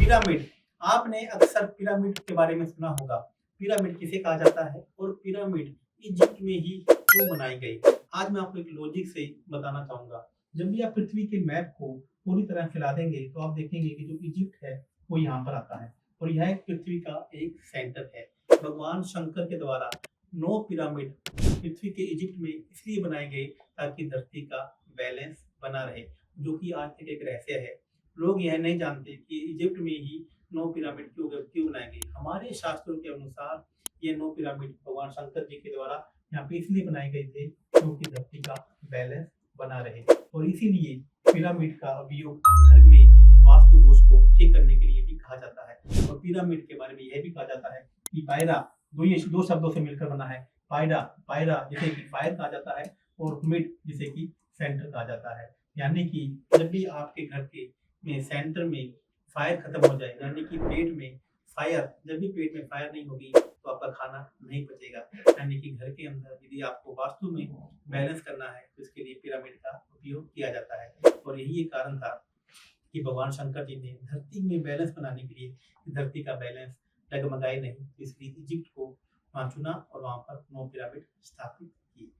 Pyramid. आपने अक्सर pyramid के बारे में सुना होगा। पिरामिड किसे कहा जाता है और पिरामिड इजिप्ट में ही क्यों बनाई गई? आज मैं आपको एक लॉजिक से बताना चाहूँगा। जब भी आप पृथ्वी के मैप को पूरी तरह फैला देंगे, तो आप देखेंगे कि जो इजिप्ट है, वो यहाँ पर आता है और यह पृथ्वी का एक सेंटर है। भगवान शंकर के द्वारा 9 पिरामिड पृथ्वी के इजिप्ट में इसलिए बनाए गए ताकि धरती का बैलेंस बना रहे, जो कि आज तक एक रहस्य है। लोग यह नहीं जानते कि इजिप्ट में ही 9 पिरामिड क्यों बनाए गए। हमारे शास्त्रों के अनुसार ये 9 पिरामिड भगवान शंकर जी के द्वारा यहाँ पे इसलिए बनाए गए थे क्योंकि धरती का बैलेंस बना रहे और इसीलिए पिरामिड का उपयोग घर में वास्तु दोष को ठीक करने के लिए भी कहा जाता है। और पिरामिड के बारे में यह भी कहा जाता है कि पायरा दो शब्दों से मिलकर बना है। पायरा पायरा जिसे कि फायर कहा जाता है और मिड जिसे कि सेंटर कहा जाता है। यानी कि जब भी आपके घर के में सेंटर में फायर खत्म हो जाए, यानी कि पेट में फायर, जब भी पेट में फायर नहीं होगी तो आपका खाना नहीं पचेगा। यानी कि घर के अंदर यदि आपको वास्तु में बैलेंस करना है तो इसके लिए पिरामिड का उपयोग किया जाता है। और यही एक कारण था कि भगवान शंकर जी ने धरती में बैलेंस बनाने के लिए धरती का बैलेंस डगमगाए नहीं, इसलिए इजिप्ट को वहां चुना और वहां पर 9 पिरामिड स्थापित किए।